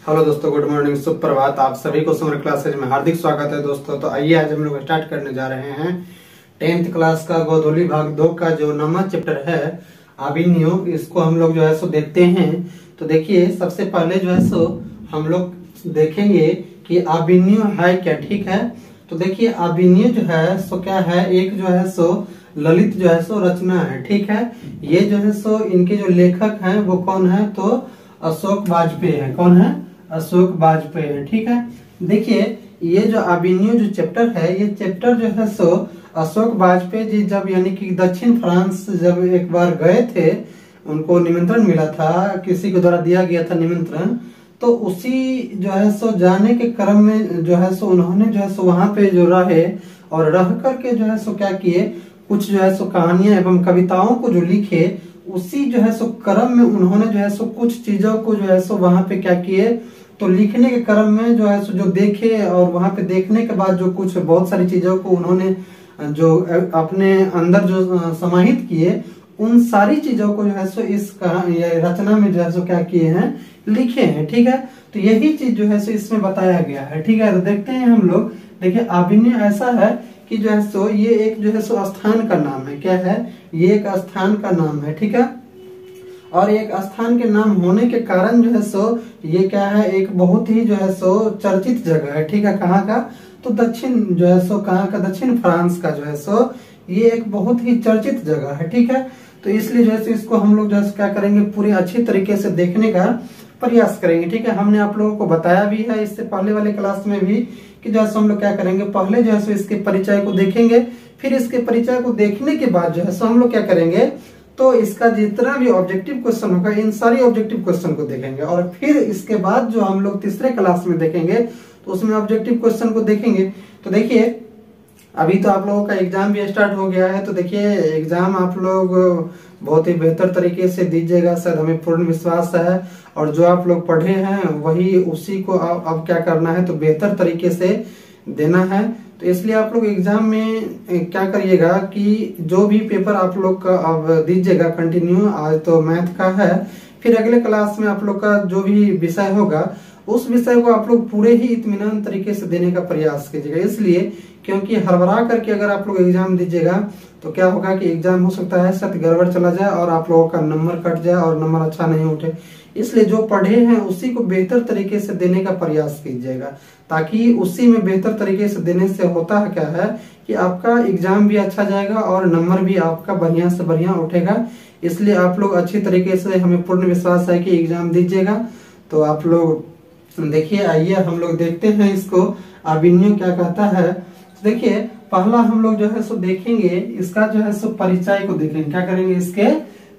Hello दोस्तों, good morning, सुप्रभात। आप सभी को समर क्लासेज में हार्दिक स्वागत है दोस्तों। तो आइए आज हम लोग स्टार्ट करने जा रहे हैं 10th क्लास का गोधूली भाग 2 का जो नवा चैप्टर है अभिनय। इसको हम लोग जो है सो देखते हैं। तो देखिए, सबसे पहले जो है सो हम लोग देखेंगे कि अभिनय है क्या। ठीक है, तो देखिए अभिनय जो है सो क्या है, एक जो है सो ललित जो है सो रचना है। ठीक है, ये जो है सो इनके जो लेखक हैं वो कौन है, तो अशोक वाजपेयी है। कौन है? अशोक वाजपेयी है। ठीक है, देखिए ये जो अभिनय जो चैप्टर है, ये चैप्टर जो है सो अशोक वाजपेयी जी जब यानी कि दक्षिण फ्रांस जब एक बार गए थे, उनको निमंत्रण मिला था, किसी के द्वारा दिया गया था निमंत्रण। तो उसी जो है सो जाने के क्रम में जो है सो उन्होंने जो है सो वहां पे जो रहे और रह करके जो है सो क्या किए, कुछ जो है सो कहानियां एवं कविताओं को जो लिखे, उसी जो है सो क्रम में उन्होंने जो है सो कुछ चीजों को जो है सो वहां पे क्या किए, तो लिखने के क्रम में जो है सो जो देखे और वहां पे देखने के बाद जो कुछ बहुत सारी चीजों को उन्होंने जो अपने अंदर जो समाहित किए, उन सारी चीजों को जो है सो इस रचना में जो है सो क्या किए हैं, लिखे हैं। ठीक है, तो यही चीज जो है सो इसमें बताया गया है। ठीक है, तो देखते हैं हम लोग। देखिए अभिनय ऐसा है कि जो है सो ये एक जो है सो स्थान का नाम है। क्या है? ये एक स्थान का नाम है। ठीक है, और एक स्थान के नाम होने के कारण जो है सो ये क्या है, एक बहुत ही जो है सो चर्चित जगह है। ठीक है, कहाँ का? तो दक्षिण जो है सो कहाँ का, दक्षिण फ्रांस का जो है सो ये एक बहुत ही चर्चित जगह है। ठीक है, तो इसलिए जो है इसको हम लोग जो है क्या करेंगे, पूरी अच्छी तरीके से देखने का प्रयास करेंगे। ठीक है, हमने आप लोगों को बताया भी है इससे पहले वाले क्लास में भी कि जो है हम लोग क्या करेंगे, पहले जो है सो इसके परिचय को देखेंगे, फिर इसके परिचय को देखने के बाद जो है सो हम लोग क्या करेंगे, तो इसका जितना भी ऑब्जेक्टिव क्वेश्चन होगा, इन सारी ऑब्जेक्टिव क्वेश्चन को देखेंगे और फिर इसके बाद जो हम लोग तीसरे क्लास में देखेंगे तो उसमें ऑब्जेक्टिव क्वेश्चन को देखेंगे। तो देखिए अभी तो आप लोगों का एग्जाम भी स्टार्ट हो गया है, तो देखिए एग्जाम आप लोग बहुत ही बेहतर तरीके से दीजिएगा, शायद हमें पूर्ण विश्वास है। और जो आप लोग पढ़े हैं वही उसी को अब क्या करना है, तो बेहतर तरीके से देना है। तो इसलिए आप लोग एग्जाम में क्या करिएगा कि जो भी पेपर आप लोग का अब दीजिएगा कंटिन्यू, आज तो मैथ का है, फिर अगले क्लास में आप लोग का जो भी विषय होगा उस विषय को आप लोग पूरे ही इत्मीनान तरीके से देने का प्रयास कीजिएगा। इसलिए क्योंकि हड़बड़ा करके अगर आप लोग एग्जाम दीजिएगा तो क्या होगा कि एग्जाम हो सकता है सत्य गड़बड़ चला जाए और आप लोगों का नंबर कट जाए और नंबर अच्छा नहीं उठे। इसलिए जो पढ़े हैं उसी को बेहतर तरीके से देने का प्रयास कीजिएगा, ताकि उसी में बेहतर तरीके से देने से होता है क्या है कि आपका एग्जाम भी अच्छा जाएगा और नंबर भी आपका बढ़िया से बढ़िया उठेगा। इसलिए आप लोग अच्छी तरीके से, हमें पूर्ण विश्वास है कि एग्जाम दीजिएगा। तो आप लोग देखिए, आइए हम लोग देखते हैं इसको अभिनय क्या कहता है। तो देखिए पहला हम लोग जो है सो देखेंगे इसका जो है सो परिचय को देखेंगे। क्या करेंगे? इसके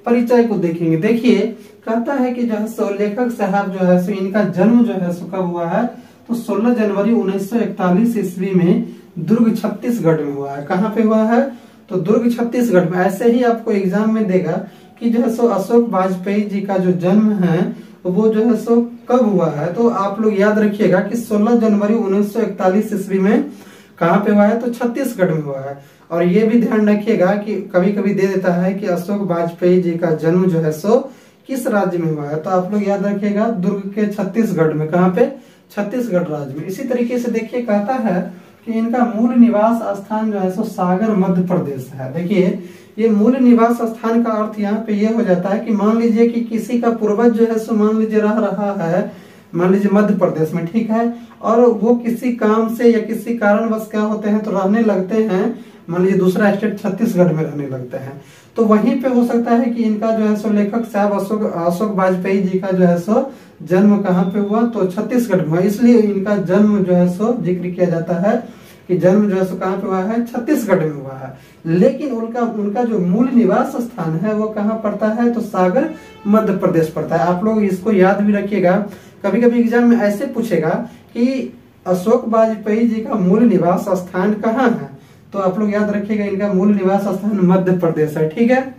परिचय को देखेंगे। देखिए कहता है कि जो है सो लेखक साहब जो है सो इनका जन्म जो है सो कब हुआ है, तो 16 जनवरी 1941 ईस्वी में दुर्ग छत्तीसगढ़ में हुआ है। कहाँ पे हुआ है? तो दुर्ग छत्तीसगढ़ में। ऐसे ही आपको एग्जाम में देगा कि जो है सो अशोक वाजपेयी जी का जो जन्म है वो जो है सो कब हुआ है, तो आप लोग याद रखिएगा कि 16 जनवरी 1941 ईस्वी में कहाँ पे हुआ है, तो छत्तीसगढ़ में हुआ है। और ये भी ध्यान रखिएगा कि कभी कभी दे देता है कि अशोक वाजपेयी जी का जन्म जो है सो किस राज्य में हुआ है, तो आप लोग याद रखिएगा दुर्ग के छत्तीसगढ़ में। कहाँ पे? छत्तीसगढ़ राज्य में। इसी तरीके से देखिए कहता है कि इनका मूल निवास स्थान जो है सो सागर मध्य प्रदेश है। देखिए ये मूल निवास स्थान का अर्थ यहाँ पे ये हो जाता है कि मान लीजिए कि किसी का पूर्वज जो है सो मान लीजिए रह रहा है, मान लीजिए मध्य प्रदेश में। ठीक है, और वो किसी काम से या किसी कारणवश क्या होते हैं, तो रहने लगते हैं, मान लीजिए दूसरा स्टेट छत्तीसगढ़ में रहने लगते हैं, तो वहीं पे हो सकता है कि इनका जो है सो लेखक साहब अशोक वाजपेयी जी का जो है सो जन्म कहाँ पे हुआ, तो छत्तीसगढ़ में हुआ। इसलिए इनका जन्म जो है सो जिक्र किया जाता है कि जन्म जो है सो कहाँ पे हुआ है, छत्तीसगढ़ में हुआ है। लेकिन उनका जो मूल निवास स्थान है वो कहाँ पड़ता है, तो सागर मध्य प्रदेश पड़ता है। आप लोग इसको याद भी रखिएगा, कभी कभी एग्जाम में ऐसे पूछेगा कि अशोक वाजपेयी जी का मूल निवास स्थान कहाँ है, तो आप लोग याद रखिएगा इनका मूल निवास स्थान मध्य प्रदेश है। ठीक है,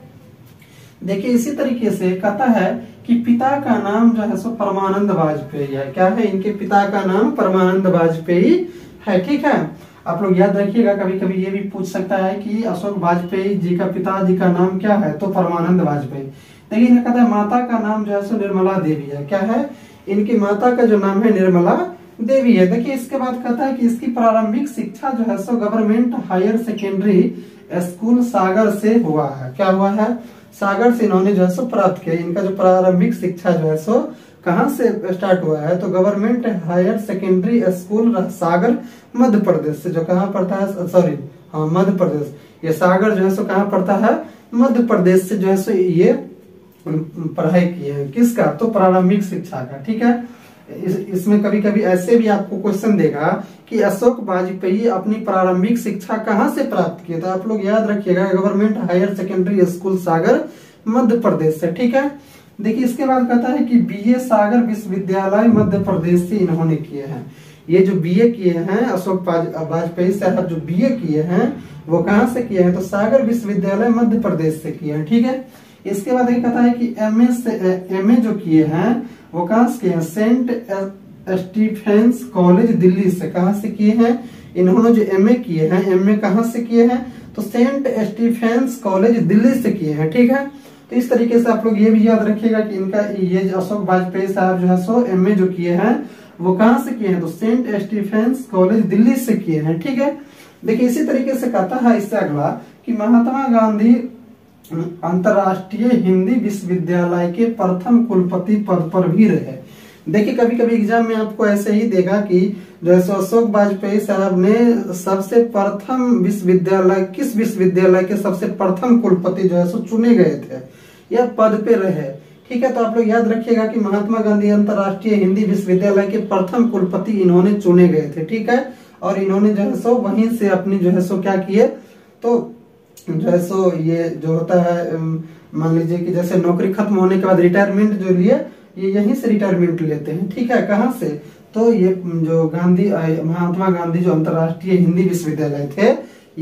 देखिए इसी तरीके से कहता है कि पिता का नाम जो है सो परमानंद वाजपेयी है। क्या है? इनके पिता का नाम परमानंद वाजपेयी है। ठीक है, आप लोग याद रखिएगा, कभी कभी ये भी पूछ सकता है कि अशोक वाजपेयी जी का पिताजी का नाम क्या है, तो परमानंद वाजपेयी। देखिए कहता है माता का नाम जो है सो निर्मला देवी है। क्या है? इनकी माता का जो नाम है निर्मला देवी है। देखिए इसके बाद कहता है कि इसकी प्रारंभिक शिक्षा जो है सो government higher secondary school Sagar से हुआ है। क्या हुआ है? सागर से इन्होंने जो है सो प्राप्त किया। इनका जो प्रारंभिक शिक्षा जो है सो कहाँ से स्टार्ट हुआ है? तो गवर्नमेंट हायर सेकेंडरी स्कूल सागर मध्य प्रदेश से, जो कहाँ पड़ता है, सॉरी हाँ मध्य प्रदेश, ये सागर जो है सो कहाँ पड़ता है? मध्य प्रदेश से जो है सो ये पढ़ाई की है। किसका? तो प्रारंभिक शिक्षा का। ठीक है, इसमें कभी कभी ऐसे भी आपको क्वेश्चन देगा कि अशोक वाजपेयी अपनी प्रारंभिक शिक्षा कहाँ से प्राप्त किए, तो आप लोग याद रखिएगा गवर्नमेंट हायर सेकेंडरी स्कूल सागर मध्य प्रदेश से। ठीक है, देखिए इसके बाद कहता है कि बीए सागर विश्वविद्यालय मध्य प्रदेश से इन्होंने किए हैं। ये जो बीए किए हैं अशोक वाजपेयी साहब जो बीए किए हैं वो कहाँ से किए हैं? तो सागर विश्वविद्यालय मध्य प्रदेश से किए हैं। ठीक है, इसके बाद ये कहता है कि एमए जो किए हैं वो कहाँ से किए हैं? सेंट स्टीफेंस कॉलेज दिल्ली से। कहाँ से किए हैं? इन्होंने जो एमए किए हैं, एमए कहाँ से किए हैं? तो सेंट स्टीफेंस कॉलेज दिल्ली से किए हैं। ठीक है, तो इस तरीके से आप लोग ये भी याद रखिएगा कि इनका ये अशोक वाजपेयी साहब जो है सो एमए जो किए हैं वो कहाँ से किए हैं? तो सेंट स्टीफेंस कॉलेज दिल्ली से किए हैं। ठीक है, देखिए इसी तरीके से कहता है इससे अगला कि महात्मा गांधी अंतर्राष्ट्रीय हिंदी विश्वविद्यालय के प्रथम कुलपति पद पर भी रहे। देखिए कभी कभी एग्जाम में आपको ऐसे ही देगा कि जैसे अशोक वाजपेयी साहब ने सबसे प्रथम विश्वविद्यालय, किस विश्वविद्यालय के सबसे प्रथम कुलपति जो है सो चुने गए थे या पद पे रहे। ठीक है, तो आप लोग याद रखिएगा कि महात्मा गांधी अंतर्राष्ट्रीय हिंदी विश्वविद्यालय के प्रथम कुलपति इन्होंने चुने गए थे। ठीक है, और इन्होंने जो है सो वहीं से अपनी जो है सो क्या किए, तो जो है सो ये जो होता है मान लीजिए कि जैसे नौकरी खत्म होने के बाद रिटायरमेंट जो लिए, ये यहीं से रिटायरमेंट लेते हैं। ठीक है, कहाँ से? तो ये जो महात्मा गांधी जो अंतर्राष्ट्रीय हिंदी विश्वविद्यालय थे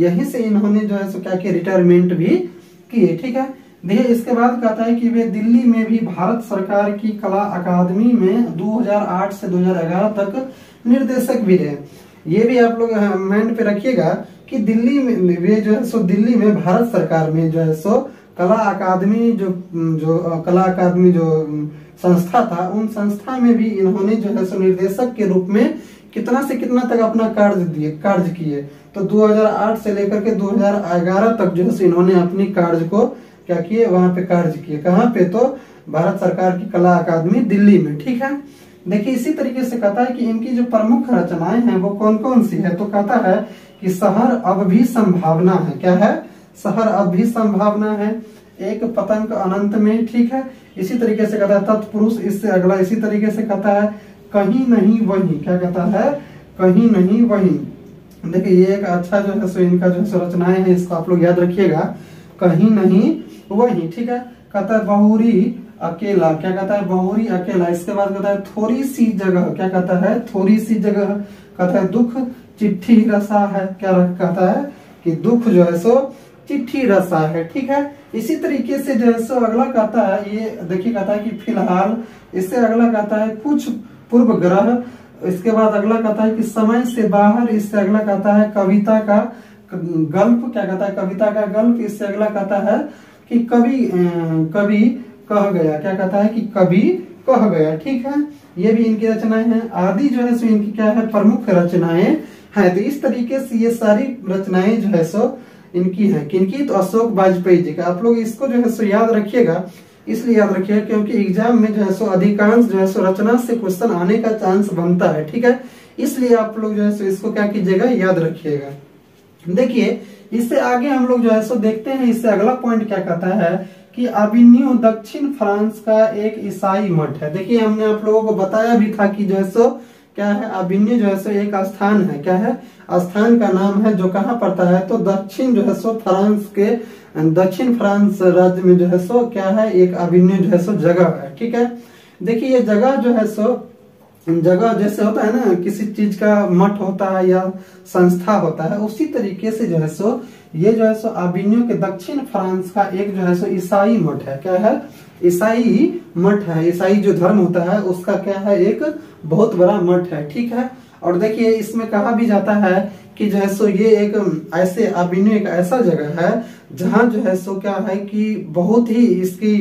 यहीं से इन्होंने जो है सो क्या किया? रिटायरमेंट भी किए। ठीक है, देखिए इसके बाद कहता है कि वे दिल्ली में भी भारत सरकार की कला अकादमी में 2008 से 2011 तक निर्देशक भी रहे। ये भी आप लोग माइंड पे रखिएगा कि दिल्ली में वे जो है सो दिल्ली में भारत सरकार में जो है सो कला अकादमी जो कला अकादमी जो संस्था था, उन संस्था में भी इन्होंने जो है सो निर्देशक के रूप में कितना से कितना तक अपना कार्य किए। तो 2008 से लेकर के 2011 तक जो है सो इन्होंने अपनी कार्य को क्या किए? वहां पे कार्य किए। कहाँ पे? तो भारत सरकार की कला अकादमी दिल्ली में। ठीक है, देखिए इसी तरीके से कहता है कि इनकी जो प्रमुख रचनाएं हैं वो कौन कौन सी है? तो कहता है कि शहर अब भी संभावना है। क्या है? शहर अब भी संभावना है, एक पतंग अनंत में। ठीक है, इसी तरीके से कहता है तत्पुरुष। इससे अगला इसी तरीके से कहता है कहीं नहीं वहीं। क्या कहता है? कहीं नहीं वहीं। देखिए ये एक अच्छा जो है सो इनका जो है सो रचनाएं है, इसको आप लोग याद रखिएगा, कहीं नहीं वहीं। ठीक है, कहता है बहुरी अकेला। क्या कहता है? बहुरी अकेला। इसके बाद कहता है थोड़ी सी जगह। क्या कहता है? थोड़ी सी जगह। कहता है दुख चिट्ठी रसा है। क्या कहता है? कि दुख जो है सो चिट्ठी रसा है। ठीक है, इसी तरीके से जो है सो अगला कहता है, ये देखिए कहता है कि फिलहाल। इससे अगला कहता है कुछ पूर्व ग्रह। इसके बाद अगला कहता है कि समय से बाहर। इससे अगला कहता है कविता का गल्प। क्या कहता है? कविता का गल्प। इससे अगला कहता है कि कभी कह गया। क्या कहता है? कि कभी कह गया। ठीक है, ये भी इनकी रचनाएं हैं। आदि जो है सो इनकी क्या है? प्रमुख रचनाएं हैं। तो इस तरीके से ये सारी रचनाएं जो है सो इनकी हैं। किनकी? तो अशोक वाजपेयी जी का। आप लोग इसको जो है सो याद रखिएगा, इसलिए याद रखिएगा क्योंकि एग्जाम में जो है सो अधिकांश जो है सो रचना से क्वेश्चन आने का चांस बनता है। ठीक है, इसलिए आप लोग जो है सो इसको क्या कीजिएगा? याद रखिएगा। देखिए इससे आगे हम लोग जो है सो देखते हैं, इससे अगला पॉइंट क्या कहता है कि अविन्यो दक्षिण फ्रांस का एक ईसाई मठ है। देखिए हमने आप लोगों को बताया भी था कि जो है सो क्या है? अविन्यो जो है सो एक स्थान है। क्या है? स्थान का नाम है जो कहाँ पड़ता है? तो दक्षिण जो है सो फ्रांस के दक्षिण फ्रांस राज्य में जो है सो क्या है? एक अविन्यो जो है सो जगह है। ठीक है, देखिए ये जगह जो है सो जगह जैसे होता है ना, किसी चीज का मठ होता है या संस्था होता है, उसी तरीके से जो है सो ये जो है सो अविन्यो के दक्षिण फ्रांस का एक जो है सो ईसाई मठ है। क्या है? ईसाई मठ है। ईसाई जो धर्म होता है उसका क्या है? एक बहुत बड़ा मठ है। ठीक है, और देखिए इसमें कहा भी जाता है कि जो है सो ये एक ऐसे अविन्यो एक ऐसा जगह है जहाँ जो है सो क्या है कि बहुत ही इसकी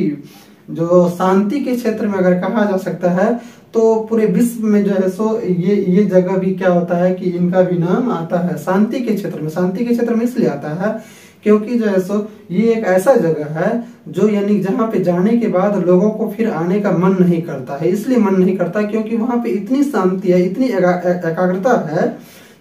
जो शांति के क्षेत्र में अगर कहा जा सकता है तो पूरे विश्व में जो है सो ये जगह भी क्या होता है कि इनका भी नाम आता है शांति के क्षेत्र में। शांति के क्षेत्र में इसलिए आता है क्योंकि जो है सो ये एक ऐसा जगह है जो यानी जहाँ पे जाने के बाद लोगों को फिर आने का मन नहीं करता है। इसलिए मन नहीं करता क्योंकि वहाँ पे इतनी शांति है, इतनी एकाग्रता है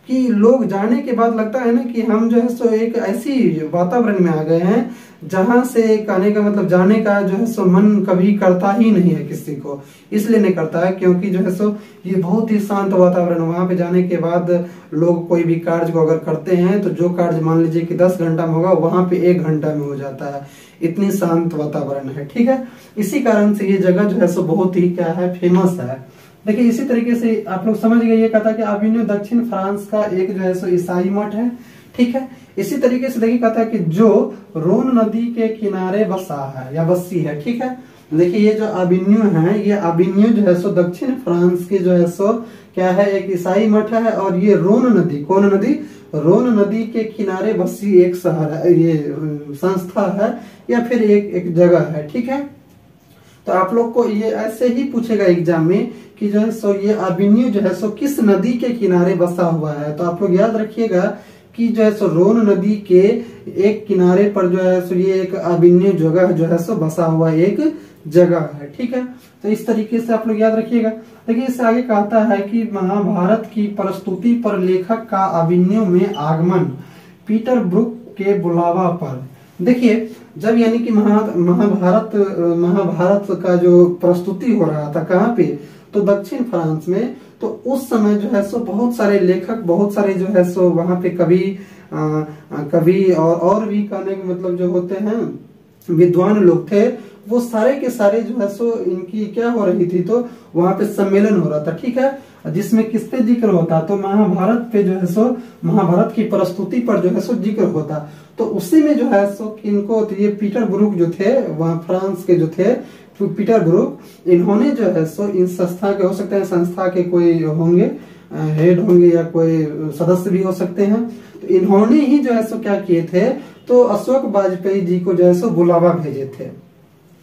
कि लोग जाने के बाद लगता है ना कि हम जो है सो एक ऐसी वातावरण में आ गए हैं जहां से आने का मतलब जाने का जो है सो मन कभी करता ही नहीं है किसी को। इसलिए नहीं करता है क्योंकि जो है सो ये बहुत ही शांत वातावरण। वहां पे जाने के बाद लोग कोई भी कार्य को अगर करते हैं तो जो कार्य मान लीजिए कि 10 घंटा में होगा वहां पे 1 घंटा में हो जाता है। इतनी शांत वातावरण है, ठीक है। इसी कारण से ये जगह जो है सो बहुत ही क्या है, फेमस है। देखिए इसी तरीके से आप लोग समझ गए, ये कहता है कि अविन्यो दक्षिण फ्रांस का एक जो है सो ईसाई मठ है, ठीक है। इसी तरीके से देखिए कहता है कि जो रोन नदी के किनारे बसा है या बसी है, ठीक है। देखिए ये जो अविन्यो है, ये अविन्यो जो है सो दक्षिण फ्रांस के जो है सो क्या है, एक ईसाई मठ है। और ये रोन नदी, कौन नदी, रोन नदी के किनारे बसी एक शहर है, ये संस्था है या फिर एक जगह है, ठीक है। तो आप लोग को ये ऐसे ही पूछेगा एग्जाम में कि जो है सो ये अविन्यो जो है सो किस नदी के किनारे बसा हुआ है। तो आप लोग याद रखिएगा कि जो है सो रोन नदी के एक किनारे पर जो है सो ये एक अविन्यो जगह जो है सो बसा हुआ एक जगह है, ठीक है। तो इस तरीके से आप लोग याद रखिएगा। देखिए इससे आगे कहता है कि महाभारत की प्रस्तुति पर लेखक का अविन्यो में आगमन पीटर ब्रुक के बुलावा पर। देखिए जब यानी कि महाभारत का जो प्रस्तुति हो रहा था कहाँ पे, तो दक्षिण फ्रांस में। तो उस समय जो है सो बहुत सारे लेखक, बहुत सारे जो है सो वहां पे कवि और भी कहने के मतलब जो होते हैं विद्वान लोग थे, वो सारे के सारे जो है सो इनकी क्या हो रही थी, तो वहां पे सम्मेलन हो रहा था, ठीक है। जिसमें किस पे जिक्र होता, तो महाभारत पे जो है सो महाभारत की प्रस्तुति पर जो है सो जिक्र होता। तो उसी में जो है सो इनको, तो ये पीटर ब्रुक जो थे वहां फ्रांस के जो थे, पीटर ब्रुक, इन्होंने जो है सो इन संस्था के, हो सकते हैं संस्था के कोई होंगे, हेड होंगे या कोई सदस्य भी हो सकते हैं। तो इन्होंने ही जो है सो क्या किए थे, तो अशोक वाजपेयी जी को जो है सो बुलावा भेजे थे।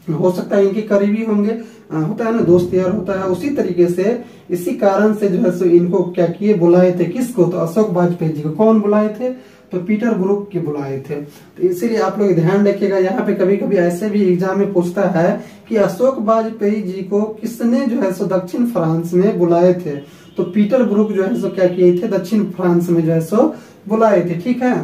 हो सकता है इनके करीबी होंगे, होता है ना, दोस्त यार होता है। उसी तरीके से इसी कारण से जो है सो इनको क्या किए, बुलाए थे। किसको, तो अशोक वाजपेयी जी को। कौन बुलाए थे, तो पीटर ब्रुक के बुलाए थे। तो इसीलिए आप लोग ध्यान रखिएगा, यहाँ पे कभी कभी ऐसे भी एग्जाम में पूछता है कि अशोक वाजपेयी जी को किसने जो है सो दक्षिण फ्रांस में बुलाए थे, तो पीटर ब्रुक जो है सो क्या किए थे, दक्षिण फ्रांस में जो है सो बुलाए थे, ठीक है।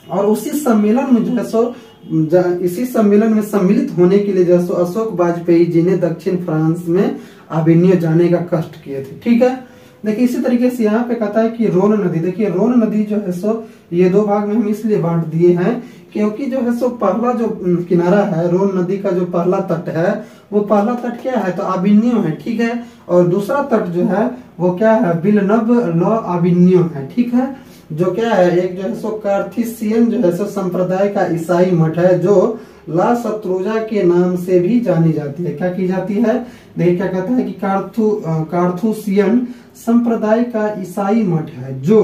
और उसी सम्मेलन में जो है सो इसी सम्मेलन में सम्मिलित होने के लिए जो है सो अशोक वाजपेयी जी ने दक्षिण फ्रांस में अविन्यो जाने का कष्ट किए थे, ठीक है। देखिए इसी तरीके से यहाँ पे कहता है कि रोन नदी, देखिए रोन नदी जो है सो ये 2 भाग में हम इसलिए बांट दिए हैं क्योंकि जो है सो पहला जो किनारा है रोन नदी का, जो पहला तट है, वो पहला तट क्या है, तो अविन्यो है, ठीक है। और दूसरा तट जो है वो क्या है, विल्नब लॉ अविन्यो है, ठीक है। जो क्या है, एक जो है सो कार्थिसियन जो है सो संप्रदाय का ईसाई मठ है, जो ला शत्रुजा के नाम से भी जानी जाती है। क्या की जाती है, देखिए क्या कहता है कि कार्थुसियन संप्रदाय का ईसाई मठ है जो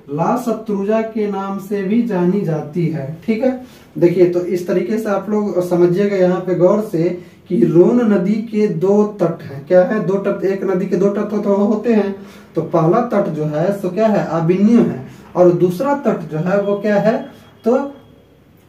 ला शत्रुजा के नाम से भी जानी जाती है, ठीक है। देखिए तो इस तरीके से आप लोग समझिएगा यहाँ पे गौर से कि रोन नदी के 2 तट हैं। क्या है, 2 तट, एक नदी के 2 तट तो होते हैं। तो पहला तट जो है सो क्या है, अविन्यो है, और दूसरा तट जो है वो क्या है, तो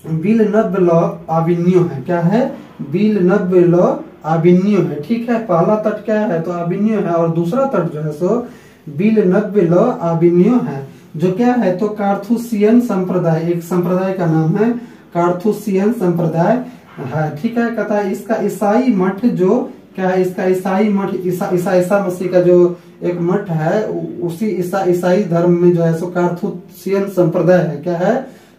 विल्नब लॉ अविन्यो है। क्या है, विल्नब लॉ अविन्यो है, ठीक है। पहला तट क्या है, तो अविन्यो है, और दूसरा तट जो है सो विल्नब लॉ अविन्यो है, जो क्या है, तो कार्थुसियन संप्रदाय, एक संप्रदाय का नाम है कार्थुसियन संप्रदाय है, ठीक है। कहता है इसका ईसाई मठ जो क्या है, इसका ईसाई मठ ईसा मसीह का जो एक मठ है, उसी ईसाई धर्म में जो है सो कार्थुसियन संप्रदाय है। क्या है,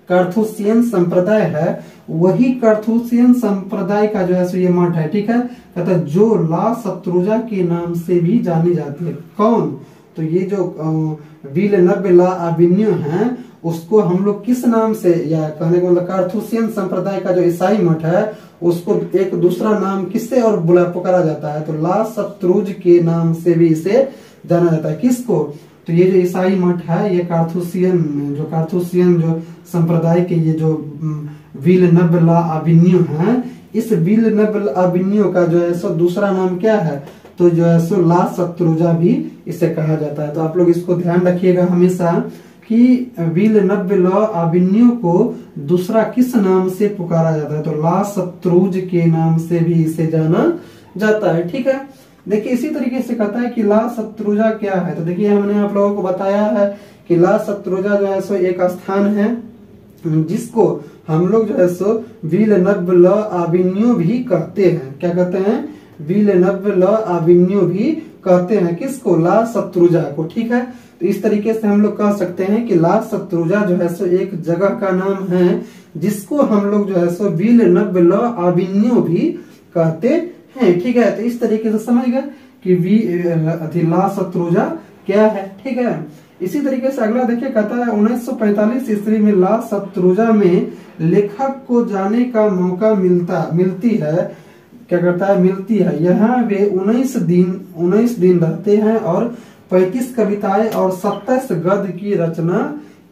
कार्थुसियन संप्रदाय है, वही कार्थुसियन संप्रदाय का जो है सो ये मठ है, ठीक है। कहता है जो ला शत्रुजा के नाम से भी जानी जाती है। कौन, तो ये जो विल्नब लॉ अविन्यो है, उसको हम लोग किस नाम से, या कहने को मतलब कार्थुसियन संप्रदाय का जो ईसाई मठ है, उसको एक दूसरा नाम किससे और पुकारा जाता है, तो ला शत्रुज के नाम से भी इसे जाना जाता है। किसको, तो ये जो ईसाई मठ है, ये कार्थुसियन जो संप्रदाय के ये जो विल्नब लॉ अविन्यो है, इस विल्नब लॉ अविन्यो का जो है सो दूसरा नाम क्या है, तो जो है सो ला शत्रुजा भी इसे कहा जाता है। तो आप लोग इसको ध्यान रखिएगा हमेशा कि विलनभ आबिन्यो को दूसरा किस नाम से पुकारा जाता है, तो ला शत्रुज के नाम से भी इसे जाना जाता है। ठीक है, देखिए इसी तरीके से कहता है कि ला शत्रुजा क्या है। तो देखिए हमने आप लोगों को बताया है कि ला शत्रुजा जो है सो एक स्थान है जिसको हम लोग जो है सो विलनभ आबिन्यो भी कहते हैं। क्या कहते हैं? विलनभ आबिन्यो भी कहते हैं। किसको? ला शत्रुजा को। ठीक है, तो इस तरीके से हम लोग कह सकते हैं कि ला शत्रुजा जो है सो एक जगह का नाम है जिसको हम लोग जो है सो विलनभ आबिन्यो भी कहते हैं। ठीक है, तो इस तरीके से समझ गए कि ला शत्रुजा क्या है। ठीक है, इसी तरीके से अगला देखिए कहता है 1945 ईस्वी में ला शत्रुजा में लेखक को जाने का मौका मिलती है। क्या करता है? मिलती है। यहाँ वे 19 दिन रहते हैं और 35 कविताएं और 27 गद्य की रचना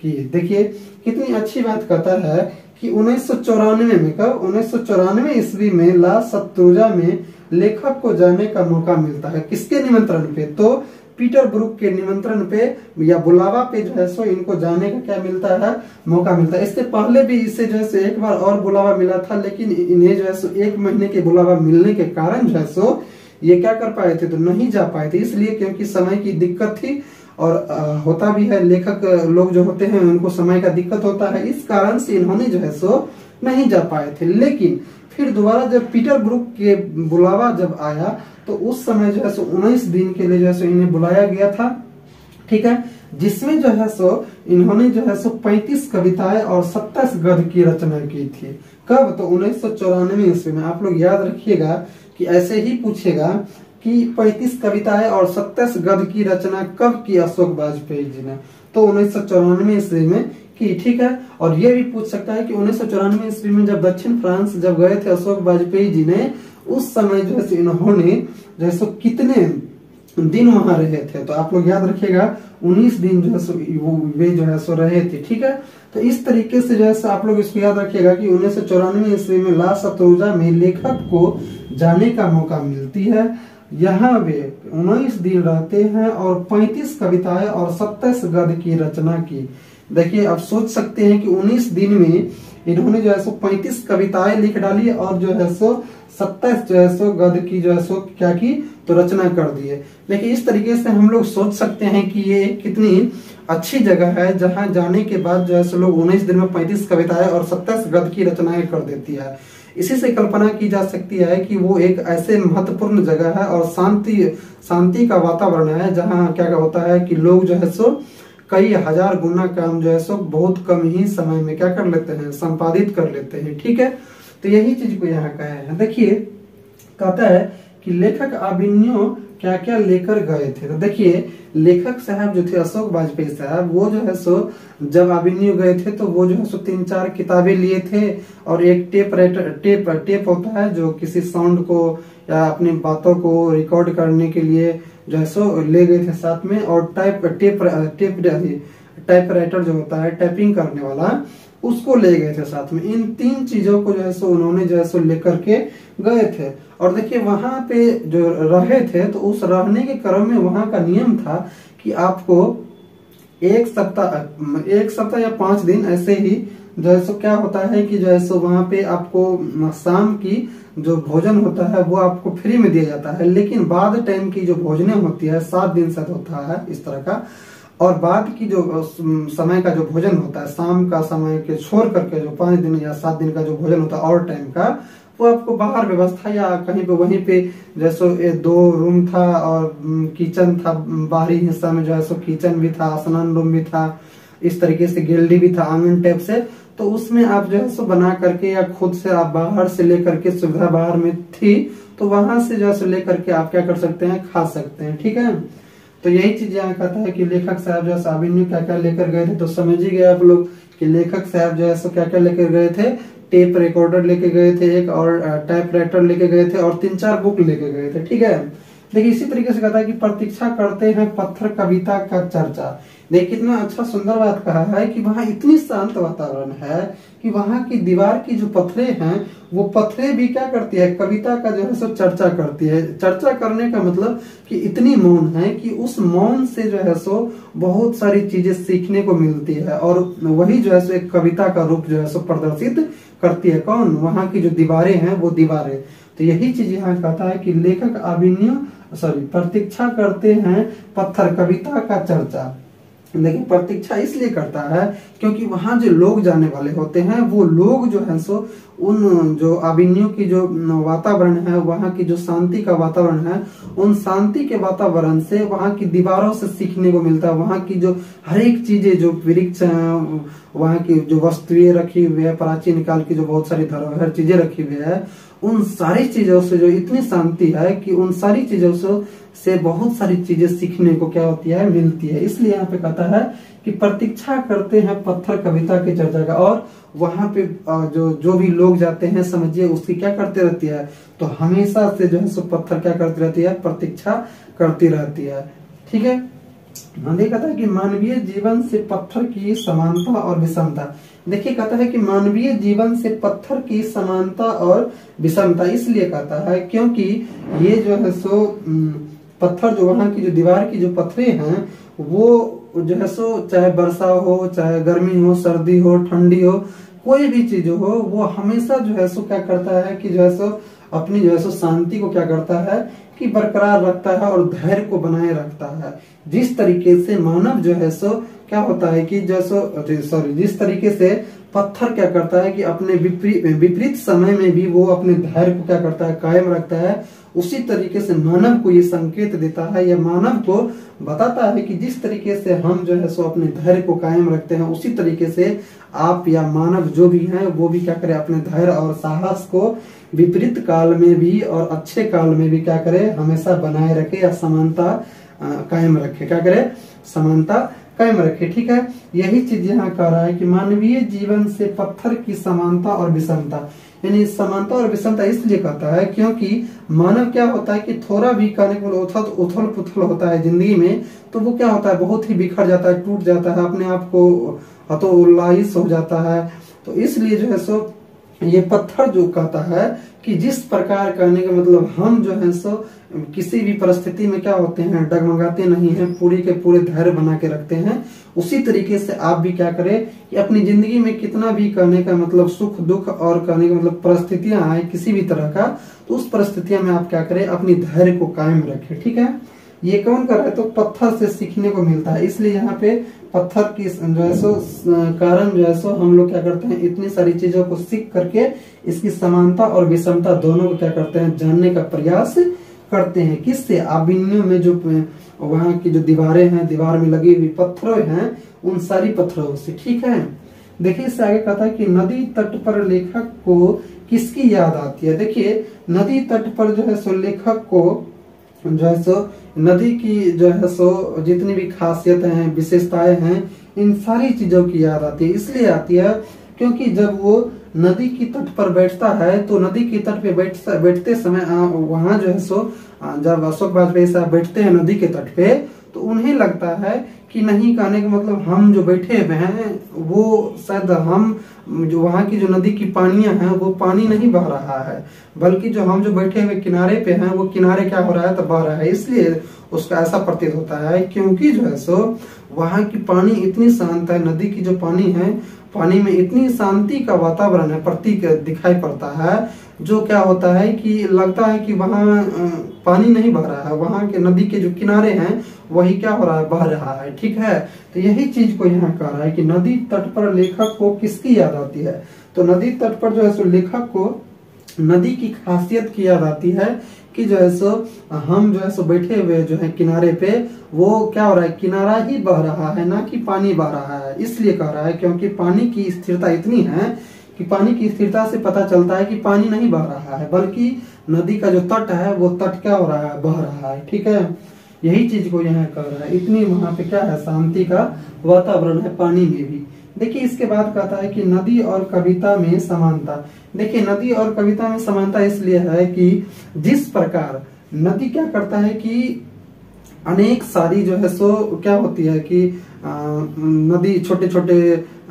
की। देखिए कितनी अच्छी बात कहता है कि 1994 में, कब? 1994 ईस्वी में ला शत्रुजा में लेखक को जाने का मौका मिलता है। किसके निमंत्रण पे? तो पीटर ब्रूक के निमंत्रण पे या बुलावा पे जो है सो इनको जाने का क्या मिलता है? मौका मिलता है। इससे पहले भी इसे जो है सो एक बार और बुलावा मिला था, लेकिन इन्हें जो है सो 1 महीने के बुलावा मिलने के कारण जो है सो ये क्या कर पाए थे? तो नहीं जा पाए थे, इसलिए क्योंकि समय की दिक्कत थी। और होता भी है, लेखक लोग जो होते हैं उनको समय का दिक्कत होता है, इस कारण से इन्होंने जो है सो नहीं जा पाए थे। लेकिन फिर दोबारा जब पीटर ब्रूक के बुलावा जब आया तो उस समय जो है सो 19 दिन के लिए जो है सो इन्हें बुलाया गया था। ठीक है, जिसमें जो है सो इन्होंने जो है सो 35 कविताएं और 27 गद्य की रचना की थी। कब? तो 1994 ईस्वी में। आप लोग याद रखिएगा कि ऐसे ही पूछेगा कि 35 कविताएं और 27 गद्य की रचना कब की अशोक वाजपेयी जी ने? तो 1994 ईस्वी में की। ठीक है, और ये भी पूछ सकता है कि 1994 ईस्वी में जब दक्षिण फ्रांस जब गए थे अशोक वाजपेयी जी ने, उस समय जो है इन्होंने जो है सो कितने दिन वहां रहे थे? तो आप लोग याद रखिएगा 19 दिन जो है सो वे जो है सो रहे थे। ठीक है, तो इस तरीके से जो है आप लोग इसको याद रखिएगा कि 1994 ईस्वी में ला शत्रुजा में लेखक को जाने का मौका मिलती है। यहाँ वे 19 दिन रहते हैं और 35 कविताएं और 27 गद्य की रचना की। देखिए आप सोच सकते हैं कि 19 दिन में इन्होंने जो है सो 35 कविताएं लिख डाली और जो है सो 27 जो है सो गद्य की जो है सो क्या की? तो रचना कर दी है। लेकिन इस तरीके से हम लोग सोच सकते हैं कि ये कितनी अच्छी जगह है जहां जाने के बाद जो है सो लोग 19 दिन में 35 कविताएं और 27 गद्य की रचनाएं कर देती है। इसी से कल्पना की जा सकती है कि वो एक ऐसे महत्वपूर्ण जगह है और शांति का वातावरण है जहाँ क्या होता है कि लोग जो है सो कई हजार गुना काम जो है सो बहुत कम ही समय में क्या कर लेते हैं? संपादित कर लेते हैं। ठीक है, तो यही चीज को यहाँ कहा है। देखिए कहता है कि लेखक आबिन्यो क्या क्या लेकर गए थे। तो देखिए लेखक साहब जो थे अशोक वाजपेयी साहब, वो जो है सो जब आबिन्यो गए थे तो वो जो है सो 3-4 किताबें लिए थे और एक टेप होता है जो किसी साउंड को या अपनी बातों को रिकॉर्ड करने के लिए जो है सो ले गए थे साथ में, और टाइपराइटर जो होता है टाइपिंग करने वाला, उसको ले गए थे साथ में। इन 3 चीजों को जो है सो उन्होंने जो है सो लेकर के गए थे। और देखिए वहां पे जो रहे थे तो उस रहने के क्रम में वहां का नियम था कि आपको एक सप्ताह या 5 दिन ऐसे ही जो है सो क्या होता है कि जो है सो वहां पे आपको शाम की जो भोजन होता है वो आपको फ्री में दिया जाता है, लेकिन बाद टाइम की जो भोजने होती है 7 दिन से होता है इस तरह का, और बाद की जो समय का जो भोजन होता है शाम का समय के छोड़ करके जो 5 दिन या 7 दिन का जो भोजन होता है और टाइम का, वो आपको बाहर व्यवस्था या कहीं पे वहीं पे जैसे 2 रूम था और किचन था, बाहरी हिस्सा में जो है सो किचन भी था, स्नान रूम भी था, इस तरीके से गैलरी भी था आंगन टाइप से। तो उसमें आप जो है सो बना करके या खुद से आप बाहर से लेकर के, सुविधा बाहर में थी तो वहां से जो है सो लेकर के आप क्या कर सकते हैं? खा सकते हैं। ठीक है, तो यही चीज यहाँ कहता है कि लेखक साहब जो है आबिन्यो क्या क्या लेकर गए थे। तो समझ ही गए आप लोग कि लेखक साहब जो है सो क्या क्या लेकर गए थे? टेप रिकॉर्डर लेके गए थे एक, और टाइपराइटर लेके गए थे, और 3-4 बुक लेके गए थे। ठीक है, देखिए इसी तरीके से कहता है कि प्रतीक्षा करते हैं पत्थर कविता का चर्चा। देखिए कितना अच्छा सुंदर बात कहा है कि वहां इतनी शांत वातावरण है कि वहां की दीवार की जो पत्थरे हैं वो पत्थरे भी क्या करती है, कविता का जो है सो चर्चा करती है। चर्चा करने का मतलब कि इतनी मौन है कि उस मौन से जो है सो बहुत सारी चीजें सीखने को मिलती है और वही जो है सो एक कविता का रूप जो है सो प्रदर्शित करती है। कौन, वहां की जो दीवारें हैं वो दीवारें। तो यही चीज यहाँ कहता है कि लेखक प्रतीक्षा करते हैं पत्थर कविता का चर्चा। लेकिन प्रतीक्षा इसलिए करता है क्योंकि वहां जो लोग जाने वाले होते हैं वो लोग जो है सो उन जो अभिनयों की जो वातावरण है, वहां की जो शांति का वातावरण है, उन शांति के वातावरण से वहां की दीवारों से सीखने को मिलता है। वहां की जो हर एक चीजें, जो वृक्ष हैं, वहां की जो वस्तुएं रखी हुई है, प्राचीन काल की जो बहुत सारी धरोहर चीजें रखी हुई है, उन सारी चीजों से जो इतनी शांति है कि उन सारी चीजों से बहुत सारी चीजें सीखने को क्या होती है, मिलती है। इसलिए यहाँ पे कहता है कि प्रतीक्षा करते हैं पत्थर कविता की चर्चा का। और वहां पे जो भी लोग जाते हैं, समझिए उसकी क्या करते रहती है, तो हमेशा से जो है सो पत्थर क्या करती रहती है, प्रतीक्षा करती रहती है। ठीक है, कहता है कि मानवीय जीवन से पत्थर की समानता और विषमता। देखिए कहता है कि मानवीय जीवन से पत्थर की समानता और विषमता इसलिए कहता है क्योंकि ये जो है सो पत्थर, जो वहां की जो दीवार की जो पत्थरे हैं वो जो है सो चाहे वर्षा हो, चाहे गर्मी हो, सर्दी हो, ठंडी हो, कोई भी चीज हो, वो हमेशा जो है सो क्या करता है कि जो है सो अपनी जो है सो शांति को क्या करता है कि बरकरार रखता है और धैर्य को बनाए रखता है। जिस तरीके से मानव जो है सो क्या होता है कि जिस तरीके से पत्थर क्या करता है कि अपने विपरीत समय में भी वो अपने धैर्य को क्या करता है, कायम रखता है, उसी तरीके से मानव को ये संकेत देता है, या मानव को बताता है कि जिस तरीके से हम जो है सो अपने धैर्य को कायम रखते हैं, उसी तरीके से आप या मानव जो भी हैं वो भी क्या करे, अपने धैर्य और साहस को विपरीत काल में भी और अच्छे काल में भी क्या करे, हमेशा बनाए रखे या समानता कायम रखे। क्या करे, समानता कायम रखे। ठीक है, यही चीज यहाँ कह रहा है कि मानवीय जीवन से पत्थर की समानता और विषमता, यानी समानता और विषमता इसलिए कहता है क्योंकि मानव क्या होता है कि थोड़ा भी कहने को उथल पुथल होता है जिंदगी में, तो वो क्या होता है, बहुत ही बिखर जाता है, टूट जाता है, अपने आप को हतोल्लास हो जाता है। तो इसलिए जो है सो ये पत्थर जो कहता है कि जिस प्रकार, कहने का मतलब हम जो है सो किसी भी परिस्थिति में क्या होते हैं, डगमगाते नहीं हैं, पूरी के पूरे धैर्य बना के रखते हैं। उसी तरीके से आप भी क्या करें कि अपनी जिंदगी में कितना भी कहने का मतलब सुख दुख और कहने का मतलब परिस्थितियां आए किसी भी तरह का, तो उस परिस्थितियों में आप क्या करें, अपनी धैर्य को कायम रखें। ठीक है, ये कौन कर रहा है, तो पत्थर से सीखने को मिलता है। इसलिए यहाँ पे पत्थर की जो है सो कारण जो है सो हम लोग क्या करते हैं, इतनी सारी चीजों को सीख करके इसकी समानता और विषमता दोनों को क्या करते हैं, जानने का प्रयास करते हैं। किससे, अभिनयों में जो वहां की जो दीवारें हैं, दीवार में लगी हुई पत्थरों हैं, उन सारी पत्थरों से। ठीक है, देखिए इससे आगे कहता है कि नदी तट पर लेखक को किसकी याद आती है। देखिए नदी तट पर जो है सो लेखक को जो है सो नदी की जो है सो जितनी भी खासियत हैं, विशेषताएं हैं, इन सारी चीजों की याद आती है। इसलिए आती है क्योंकि जब वो नदी की तट पर बैठता है, तो नदी की तट पे बैठते समय वहां जो है सो जब अशोक वाजपेयी साहब बैठते हैं नदी के तट पे, तो उन्हें लगता है कि नहीं, कहने का मतलब हम जो बैठे हुए हैं वो शायद हम जो वहां की जो नदी की पानियां हैं वो पानी नहीं बह रहा है, बल्कि जो हम जो बैठे हुए किनारे पे हैं वो किनारे क्या हो रहा है, तो बह रहा है। इसलिए उसका ऐसा प्रतीत होता है क्योंकि जो है सो वहां की पानी इतनी शांत है, नदी की जो पानी है, पानी में इतनी शांति का वातावरण है, प्रतीक दिखाई पड़ता है, जो क्या होता है कि लगता है कि वहां पानी नहीं बह रहा है, वहां के नदी के जो किनारे हैं वही क्या हो रहा है, बह रहा है। ठीक है, तो यही चीज को यहाँ कह रहा है कि नदी तट पर लेखक को किसकी याद आती है, तो नदी तट पर जो है सो लेखक को नदी की खासियत की याद आती है कि जो है सो हम जो है सो बैठे हुए जो है किनारे पे, वो क्या हो रहा है, किनारा ही बह रहा है, ना कि पानी बह रहा है। इसलिए कह रहा है क्योंकि पानी की स्थिरता इतनी है कि पानी की स्थिरता से पता चलता है कि पानी नहीं बह रहा है, बल्कि नदी का जो तट है वो तट क्या हो रहा है, बह रहा है। ठीक है, यही चीज को यहाँ कह रहा है, इतनी वहां पे क्या है, शांति का वातावरण है पानी में भी। देखिए इसके बाद कहता है कि नदी और कविता में समानता। देखिए नदी और कविता में समानता इसलिए है कि जिस प्रकार नदी क्या करता है कि अनेक सारी जो है सो क्या होती है कि नदी छोटे छोटे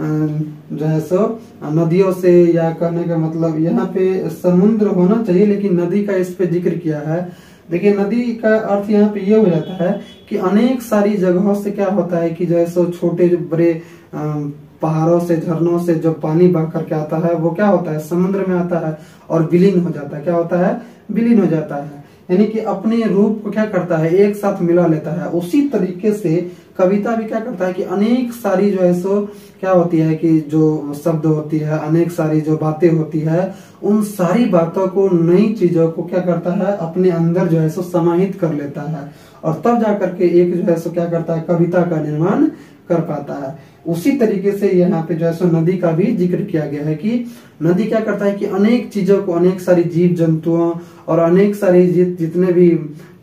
जो है सो नदियों से, या कहने का मतलब यहाँ पे समुद्र होना चाहिए लेकिन नदी का इस पे जिक्र किया है। देखिए नदी का अर्थ यहाँ पे ये हो जाता है कि अनेक सारी जगहों से क्या होता है कि जो है सो छोटे बड़े पहाड़ों से, झरनों से जो पानी बह करके आता है वो क्या होता है, समुद्र में आता है और विलीन हो जाता है। क्या होता है, विलीन हो जाता है, यानी कि अपने रूप को क्या करता है, एक साथ मिला लेता है। उसी तरीके से कविता भी क्या करता है कि अनेक सारी जो है सो क्या होती है कि जो शब्द होती है, अनेक सारी जो बातें होती है, उन सारी बातों को, नई चीजों को क्या करता है, अपने अंदर जो है सो समाहित कर लेता है और तब जाकर के एक जो है सो क्या करता है, कविता का निर्माण कर पाता है। उसी तरीके से यहाँ पे जो है सो नदी का भी जिक्र किया गया है कि नदी क्या करता है कि अनेक चीजों को, अनेक सारी जीव जंतुओं और अनेक सारी जितने भी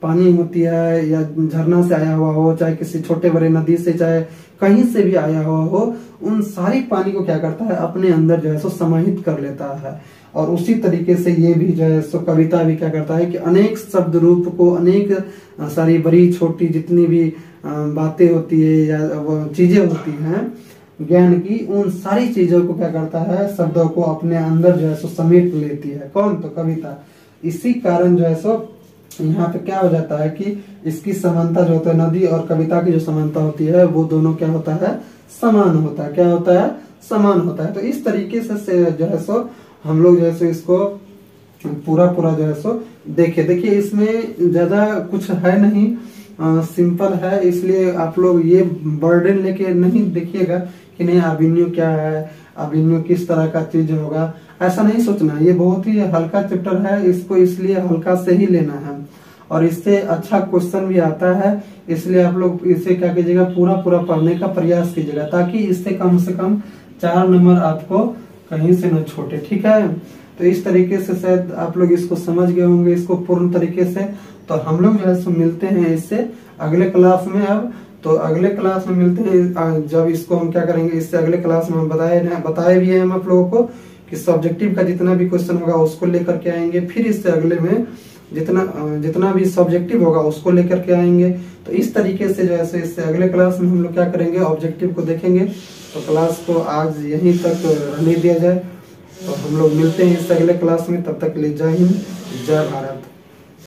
पानी होती है, या झरना से आया हुआ हो, चाहे किसी छोटे बड़े नदी से, चाहे कहीं से भी आया हुआ हो, उन सारी पानी को क्या करता है, अपने अंदर जो है सो समाहित कर लेता है। और उसी तरीके से ये भी जो है सो कविता भी क्या करता है कि अनेक शब्द रूप को, अनेक सारी बड़ी छोटी जितनी भी बातें होती है या वो चीजें होती हैं ज्ञान की, उन सारी चीजों को क्या करता है, शब्दों को अपने अंदर जो है सो समेट लेती है। कौन, तो कविता। इसी कारण जो है सो यहाँ पे क्या हो जाता है कि इसकी समानता जो होता है, नदी और कविता की जो समानता होती है, वो दोनों क्या होता है, समान होता है। क्या होता है, समान होता है। तो इस तरीके से जो है सो हम लोग जो है सो इसको पूरा जो है सो देखिए इसमें ज्यादा कुछ है नहीं, सिंपल है, इसलिए आप लोग ये बर्डन लेके नहीं देखिएगा कि नहीं अभिन्यु क्या है, अभिन्यु किस तरह का चीज होगा, ऐसा नहीं सोचना। ये बहुत ही हल्का चैप्टर है, इसको इसलिए हल्का से ही लेना है और इससे अच्छा क्वेश्चन भी आता है। इसलिए आप लोग इसे क्या कीजिएगा, पूरा पढ़ने का प्रयास कीजिएगा ताकि इससे कम से कम 4 नंबर आपको कहीं से न छोटे। ठीक है, तो इस तरीके से शायद आप लोग इसको समझ गए होंगे, इसको पूर्ण तरीके से। तो हम लोग जो है सो मिलते हैं इससे अगले क्लास में। अब तो अगले क्लास में मिलते हैं, जब इसको हम क्या करेंगे, इससे अगले क्लास में हम बताए भी हैं हम आप लोगों को कि सब्जेक्टिव का जितना भी क्वेश्चन होगा उसको लेकर के आएंगे, फिर इससे अगले में जितना भी सब्जेक्टिव होगा उसको लेकर के आएंगे। तो इस तरीके से जो है इससे अगले क्लास में हम लोग क्या करेंगे, ऑब्जेक्टिव को देखेंगे। तो क्लास को आज यहीं तक रहने दिया जाए, तो हम लोग मिलते हैं इससे अगले क्लास में। तब तक के लिए जय हिंद, जय भारत।